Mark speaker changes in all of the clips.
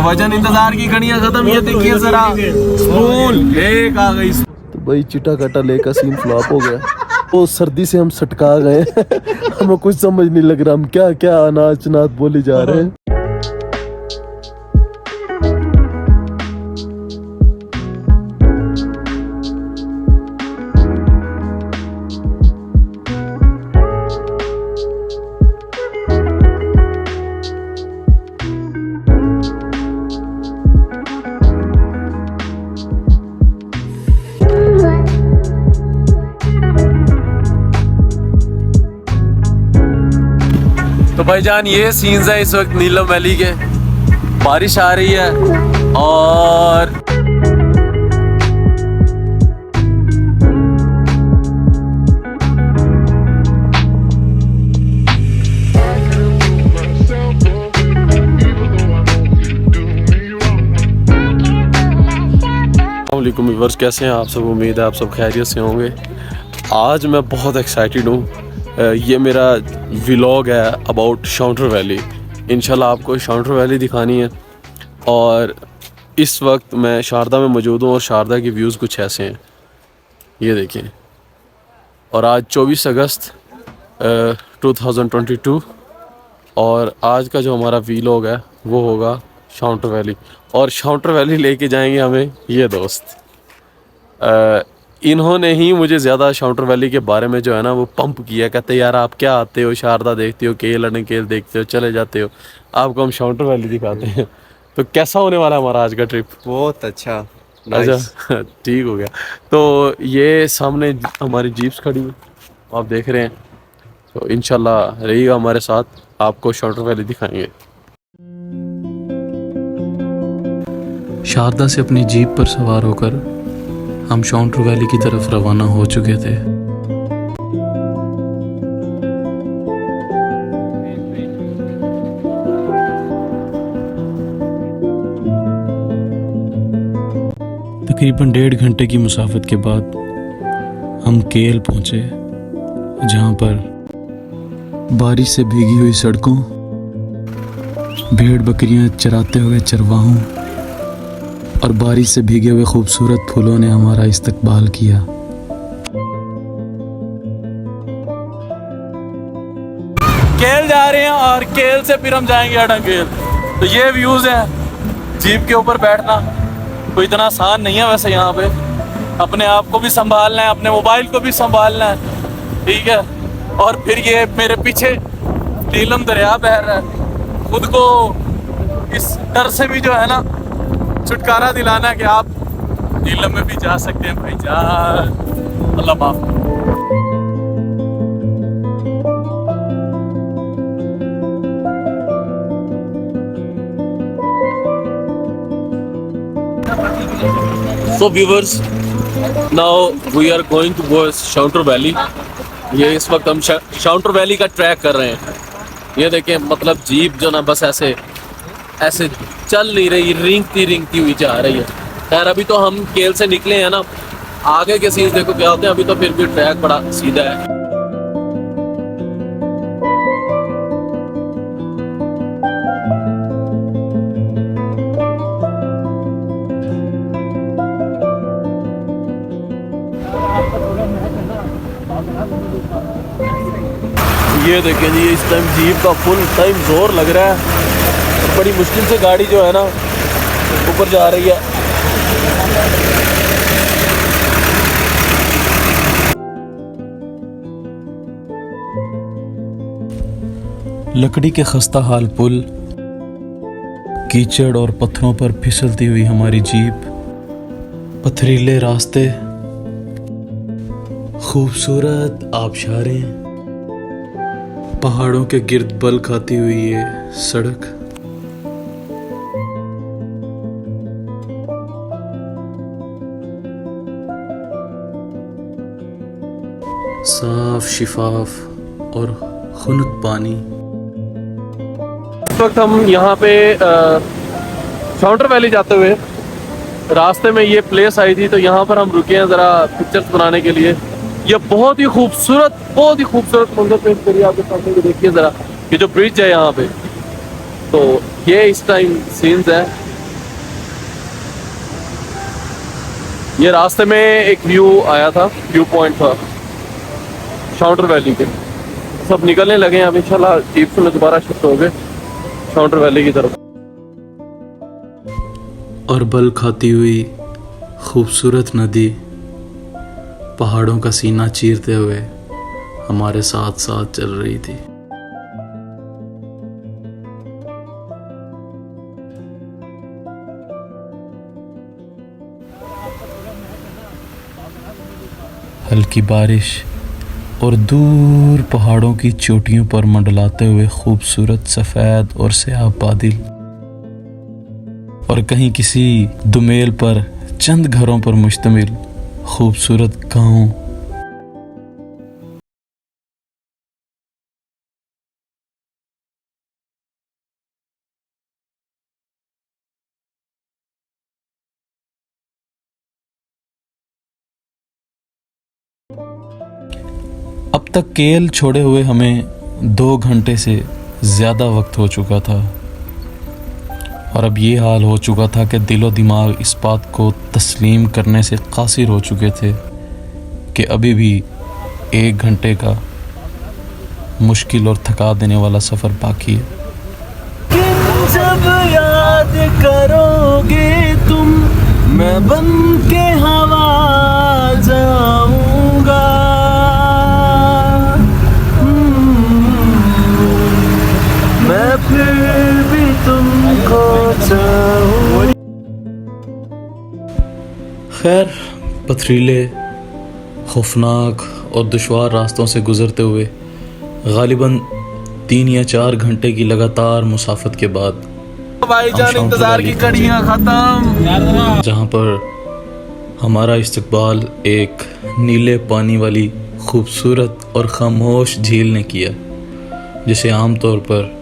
Speaker 1: तो वजन इंतजार की घड़ियां खत्म, ये देखिए जरा स्पून एक आ गई।
Speaker 2: तो भाई चिटा काटा लेकर सीन फ्लॉप हो गया। वो सर्दी से हम सटका गए हमें कुछ समझ नहीं लग रहा हम क्या क्या अनाज नाच बोले जा रहे हैं।
Speaker 1: तो भाईजान ये सीन्स है इस वक्त नीलम वैली के। बारिश आ रही है और
Speaker 2: अस्सलामुअलैकुम व्यूअर्स, कैसे हैं आप सब? उम्मीद है आप सब खैरियत से होंगे। आज मैं बहुत एक्साइटेड हूँ। ये मेरा व्लॉग है अबाउट शाउंटर वैली। इंशाल्लाह आपको शाउंटर वैली दिखानी है। और इस वक्त मैं शारदा में मौजूद हूँ और शारदा के व्यूज़ कुछ ऐसे हैं, ये देखें। और आज 24 अगस्त 2022 और आज का जो हमारा व्लॉग है वो होगा शाउंटर वैली। और शाउंटर वैली लेके जाएंगे हमें ये दोस्त। इन्होंने ही मुझे ज़्यादा शाउंटर वैली के बारे में जो है ना वो पंप किया। कहते यार आप क्या आते हो, शारदा देखते हो, केल अनकेल देखते हो, चले जाते हो, आपको हम शाउंटर वैली दिखाते हैं। तो कैसा होने वाला है हमारा आज का ट्रिप?
Speaker 3: बहुत अच्छा।
Speaker 2: अच्छा ठीक हो गया। तो ये सामने हमारी जीप्स खड़ी है, आप देख रहे हैं। तो इंशाल्लाह रहिएगा हमारे साथ, आपको शाउंटर वैली दिखाएंगे।
Speaker 4: शारदा से अपनी जीप पर सवार होकर हम शाउंटर वैली की तरफ रवाना हो चुके थे। तकरीबन 1.5 घंटे की मुसाफत के बाद हम केल पहुंचे, जहां पर बारिश से भीगी हुई सड़कों, भेड़ बकरियां चराते हुए चरवाहों और बारिश से भीगे हुए खूबसूरत फूलों ने हमारा इस्तकबाल किया।
Speaker 1: केल जा रहे हैं और केल से फिर हम जाएंगे अडंगेल। तो ये व्यूज है, जीप के ऊपर बैठना कोई इतना आसान नहीं है वैसे। यहाँ पे अपने आप को भी संभालना है, अपने मोबाइल को भी संभालना है, ठीक है। और फिर ये मेरे पीछे नीलम दरिया बह रहा है। खुद को इस डर से भी जो है ना छुटकारा दिलाना कि आप नीलम में भी जा सकते हैं भाईजान। अल्लाह माफ।
Speaker 2: So viewers, now we are going to go Shounter valley. ये इस वक्त हम शाउंटर वैली का ट्रैक कर रहे हैं। ये देखें, मतलब जीप जो ना बस ऐसे ऐसे चल नहीं रही, रिंगती हुई जा रही है। खैर अभी तो हम केल से निकले हैं ना, आगे के सीन्स देखो क्या होते हैं। अभी तो फिर भी ट्रैक बड़ा सीधा है। ये देखें जी, इस टाइम जीप का फुल टाइम जोर लग रहा है। बड़ी मुश्किल से गाड़ी जो है ना ऊपर जा रही है।
Speaker 4: लकड़ी के खस्ता हाल पुल, कीचड़ और पत्थरों पर फिसलती हुई हमारी जीप, पथरीले रास्ते, खूबसूरत आबशारें, पहाड़ों के गिर्द बल खाती हुई ये सड़क, साफ शिफाफ और खुनक पानी।
Speaker 2: इस वक्त हम यहाँ पे शाउंटर वैली जाते हुए रास्ते में ये प्लेस आई थी, तो यहाँ पर हम रुके हैं ज़रा पिक्चर्स बनाने के लिए। ये बहुत ही खूबसूरत मंजर पेश करिए आपके सामने। देखिए ज़रा, ये जो ब्रिज है यहाँ पे, तो ये इस टाइम सीन्स है। ये रास्ते में एक व्यू आया था, व्यू पॉइंट था शाउंटर वैली के। सब निकलने लगे हैं अब इंशाल्लाह, जीप से दोबारा शिफ्ट हो गए शाउंटर वैली की तरफ।
Speaker 4: और बल खाती हुई खूबसूरत नदी पहाड़ों का सीना चीरते हुए हमारे साथ साथ चल रही थी। हल्की बारिश और दूर पहाड़ों की चोटियों पर मंडलाते हुए खूबसूरत सफ़ेद और स्याह बादल, और कहीं किसी दुमेल पर चंद घरों पर मुश्तमिल खूबसूरत गांव। अब तक केल छोड़े हुए हमें 2 घंटे से ज़्यादा वक्त हो चुका था, और अब ये हाल हो चुका था कि दिलो दिमाग इस बात को तस्लीम करने से कासिर हो चुके थे कि अभी भी 1 घंटे का मुश्किल और थका देने वाला सफ़र बाकी है।
Speaker 1: जब याद करोगे तुम, मैं बन के हवा जाऊंगा। मैं फिर भी तुमको चाहूं।
Speaker 4: खैर, पथरीले, खौफनाक और दुश्वार रास्तों से गुजरते हुए गालिबन 3 या 4 घंटे की लगातार मुसाफत के बाद
Speaker 1: भाईजान इंतजार की कड़ियां खत्म,
Speaker 4: जहाँ पर हमारा इस्तकबाल एक नीले पानी वाली खूबसूरत और खामोश झील ने किया, जिसे आमतौर पर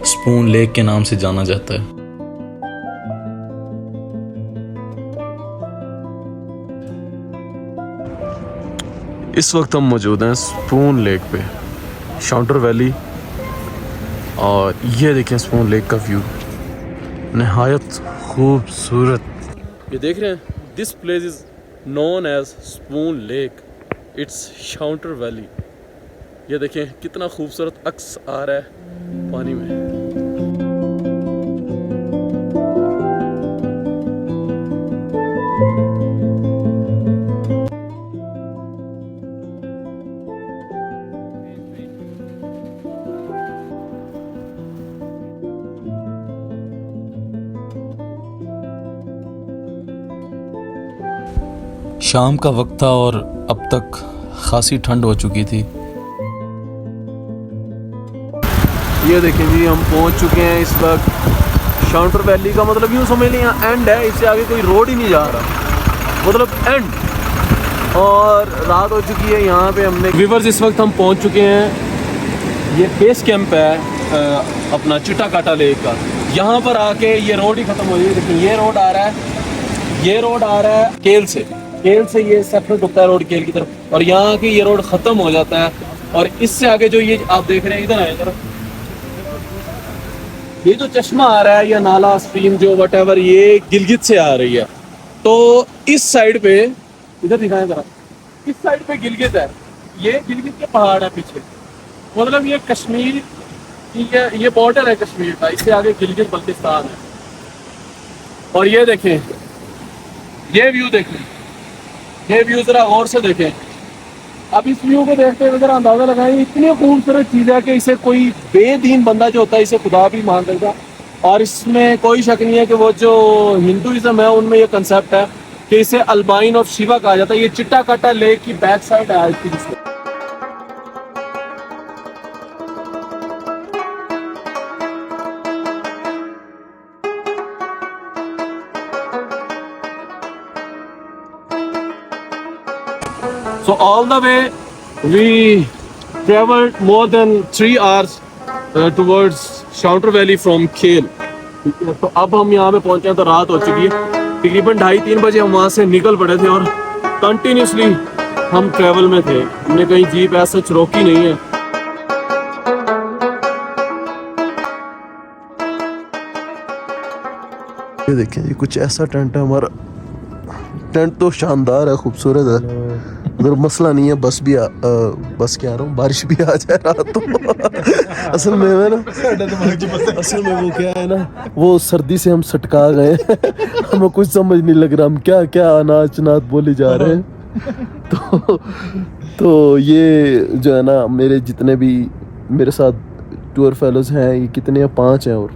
Speaker 4: स्पून लेक के नाम से जाना जाता है।
Speaker 2: इस वक्त हम मौजूद हैं स्पून लेक पे, शाउंटर वैली, और ये देखें स्पून लेक का व्यू, नहायत खूबसूरत। ये देख रहे हैं, this place is known as spoon lake, it's Shounter valley. ये देखें कितना खूबसूरत अक्स आ रहा है पानी में।
Speaker 4: शाम का वक्त था और अब तक खासी ठंड हो चुकी थी।
Speaker 2: ये देखें जी, हम पहुंच चुके हैं इस वक्त शाउंटर वैली का, मतलब यूँ समझ लें यहाँ एंड है, इससे आगे कोई रोड ही नहीं जा रहा, मतलब एंड। और रात हो चुकी है यहाँ पे। हमने व्यूअर्स इस वक्त हम पहुंच चुके हैं, ये बेस कैंप है अपना चिट्टा काटा लेक का। यहाँ पर आके ये रोड ही ख़त्म हो गई। देखिए ये रोड आ रहा है, ये रोड आ रहा है केल से ये सेपरेट होता है रोड केल की तरफ, और यहाँ की ये रोड ख़त्म हो जाता है। और इससे आगे जो ये आप देख रहे हैं, इधर आए तरफ, ये जो चश्मा आ रहा है या नाला स्ट्रीम जो वटेवर, ये गिलगित से आ रही है। तो इस साइड पे, इधर दिखाएं जरा, इस साइड पे गिलगित है, ये गिलगित के पहाड़ है पीछे, मतलब ये कश्मीर, ये बॉर्डर है कश्मीर का, इससे आगे गिलगित बल्तिस्तान है। और ये देखें, ये व्यू देखें, ये व्यू जरा गौर से देखें। अब इस व्यू को देखते हुए जरा अंदाजा लगाएं, इतनी खूबसूरत चीज़ है कि इसे कोई बेदीन बंदा जो होता है इसे खुदा भी मान लेगा। और इसमें कोई शक नहीं है कि वो जो हिंदुइज्म है उनमें ये कंसेप्ट है कि इसे अल्बाइन ऑफ शिवा कहा जाता है। ये चिट्टा काटा लेक की बैक साइड है आज की। So all the way we traveled more than 3 hours towards Shaunter Valley from Khel. तो अब हम यहाँ पे पहुँचे हैं तो रात हो चुकी है, तकरीबन 2:30-3 बजे हम वहाँ से निकल पड़े थे और कंटिन्यूसली हम ट्रैवल में थे। हमने कहीं जीप ऐसा रोकी नहीं है। ये देखें, ये कुछ ऐसा टेंट है हमारा
Speaker 3: टेंट तो शानदार है, खूबसूरत है, उधर मसला नहीं है। बस बस क्या रहा हूँ, बारिश भी आ जाए रात तो असल में है ना, असल में वो क्या है ना, वो सर्दी से हम सटका गए हमें कुछ समझ नहीं लग रहा हम क्या क्या अनाज नात बोले जा रहे हैं। तो ये जो है ना, मेरे जितने भी मेरे साथ टूर फेलोज हैं, ये कितने हैं, 5 हैं, और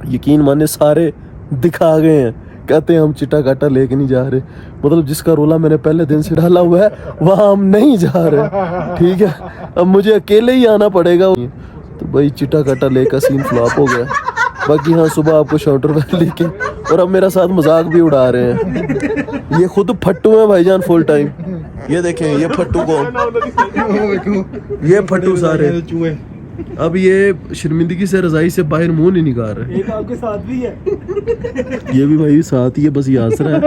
Speaker 3: यकीन माने सारे दिखा गए हैं, कहते हैं हम चिट्टा काटा लेके नहीं जा रहे। मतलब जिसका रोला मैंने पहले दिन से डाला हुआ है वहाँ हम नहीं जा रहे, ठीक है। अब मुझे अकेले ही आना पड़ेगा, तो भाई चिट्टा काटा लेकर सीन फ्लॉप हो गया। बाकी हाँ, सुबह आपको शाउटर वैली के, और अब मेरा साथ मजाक भी उड़ा रहे हैं। ये खुद फट्टू हैं भाईजान फुल टाइम। ये देखें, ये फट्टू कौन, ये फट्टू सारे अब ये शर्मिंदगी से रजाई से बाहर मुंह नहीं निकाल रहे।
Speaker 5: एक आपके साथ भी है,
Speaker 3: ये भी भाई साथ ही है, बस ये हंस रहा है।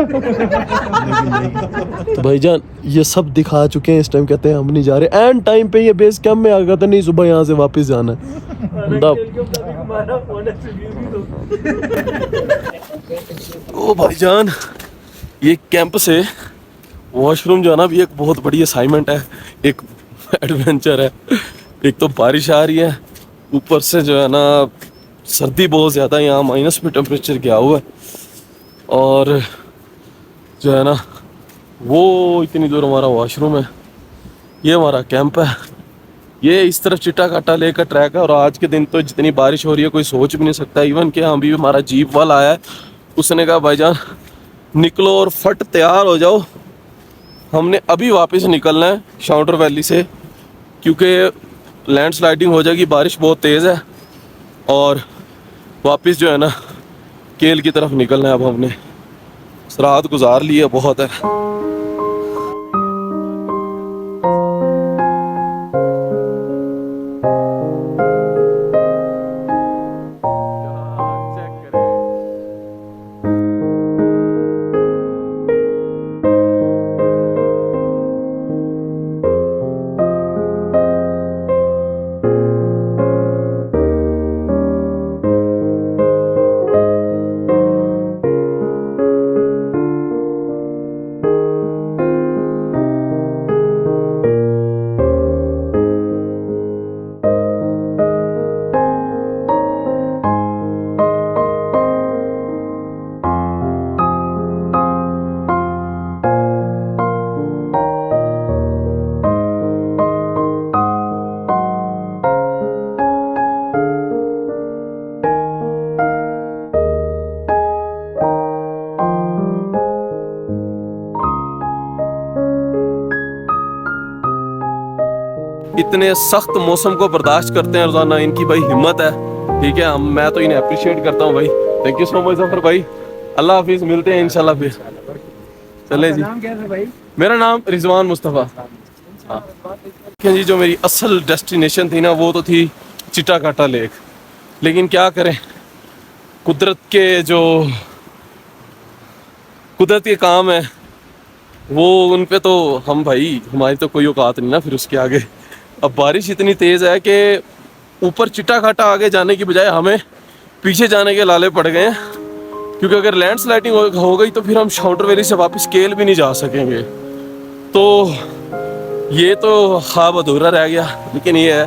Speaker 3: तो भाईजान ये सब दिखा चुके हैं, इस टाइम कहते हैं हम नहीं जा रहे। एंड टाइम पे ये बेस कैंप में आ गया था, नहीं सुबह यहाँ से वापस जाना है। ओ भाईजान, ये कैंप से वॉशरूम जो है ना, भी एक बहुत बड़ी असाइनमेंट है, एक एडवेंचर है। एक तो बारिश आ रही है, ऊपर से जो है ना सर्दी बहुत ज़्यादा, यहाँ माइनस में टेम्परेचर गया हुआ है, और जो है ना वो इतनी दूर हमारा वॉशरूम है। ये हमारा कैंप है, ये इस तरफ चिट्टा काटा लेकर ट्रैक है। और आज के दिन तो जितनी बारिश हो रही है कोई सोच भी नहीं सकता। इवन कि अभी हमारा जीप वाला आया है, उसने कहा भाईजान निकलो और फट तैयार हो जाओ, हमने अभी वापस निकलना है शाउटर वैली से, क्योंकि लैंडस्लाइडिंग हो जाएगी, बारिश बहुत तेज़ है, और वापस जो है ना केल की तरफ निकलना है। अब हमने रात गुजार ली है, बहुत है। इतने सख्त मौसम को बर्दाश्त करते हैं रोजाना, इनकी भाई हिम्मत है, ठीक है। मैं तो इन्हें अप्रिशिएट करता हूँ भाई। Thank you so much Zafar भाई, अल्लाह हाफिज, मिलते हैं इंशाल्लाह फिर। चले जी, मेरा नाम रिजवान मुस्तफ़ा। हाँ जी, जो मेरी असल डेस्टिनेशन थी ना, वो तो थी चिट्टा काटा लेक, लेकिन क्या करें, कुदरत के काम है वो, उन पे तो हम भाई, हमारी तो कोई औकात नहीं ना फिर उसके आगे। अब बारिश इतनी तेज़ है कि ऊपर चिट्टा काटा आगे जाने की बजाय हमें पीछे जाने के लाले पड़ गए हैं, क्योंकि अगर लैंडस्लाइडिंग हो गई तो फिर हम शाउटर वैली से वापस केल भी नहीं जा सकेंगे। तो ये तो ख्वाब अधूरा रह गया, लेकिन ये है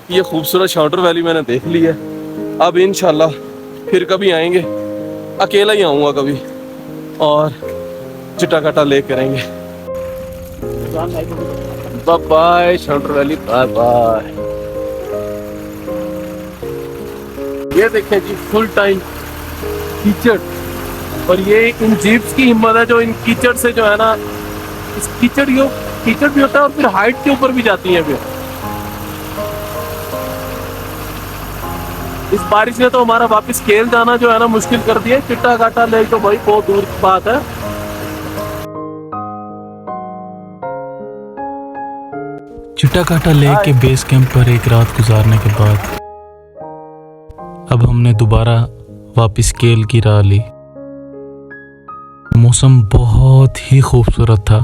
Speaker 3: कि ये खूबसूरत शाउटर वैली मैंने देख ली है। अब इंशाल्लाह फिर कभी आएंगे, अकेला ही आऊँगा कभी, और चिट्टा काटा लेक करेंगे। Bye bye Shounter valley, bye bye. ये देखें जी, फुल टाइम कीचड़, और ये इन जीप्स की हिम्मत है जो इन कीचड़ से जो है ना, इस कीचड़ भी होता है और फिर हाइट के ऊपर भी जाती है। फिर इस बारिश ने तो हमारा वापस केल जाना जो है ना मुश्किल कर दिया। चिट्टा काटा लेक तो भाई बहुत दूर की बात है।
Speaker 4: चिट्टा काटा लेक के बेस कैंप पर एक रात गुजारने के बाद अब हमने दोबारा वापस केल की राह ली। मौसम बहुत ही खूबसूरत था।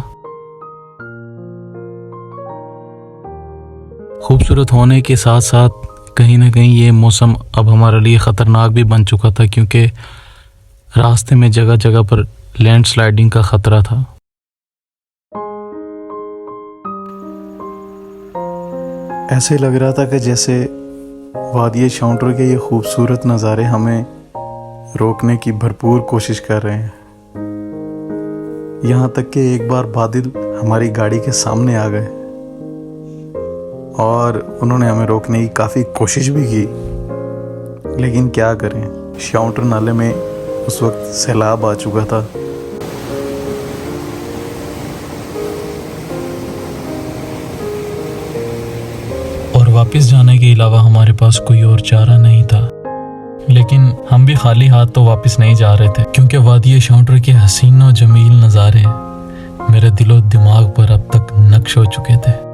Speaker 4: खूबसूरत होने के साथ साथ कहीं ना कहीं ये मौसम अब हमारे लिए ख़तरनाक भी बन चुका था, क्योंकि रास्ते में जगह जगह पर लैंडस्लाइडिंग का खतरा था। ऐसे लग रहा था कि जैसे वादिये शाउंटर के ये खूबसूरत नज़ारे हमें रोकने की भरपूर कोशिश कर रहे हैं। यहाँ तक कि एक बार बादल हमारी गाड़ी के सामने आ गए और उन्होंने हमें रोकने की काफ़ी कोशिश भी की, लेकिन क्या करें, शाउंटर नाले में उस वक्त सैलाब आ चुका था। और वापस जाने के अलावा हमारे पास कोई और चारा नहीं था। लेकिन हम भी खाली हाथ तो वापस नहीं जा रहे थे, क्योंकि वादिये शाउंटर के हसीन और जमील नज़ारे मेरे दिलो दिमाग पर अब तक नक्श हो चुके थे।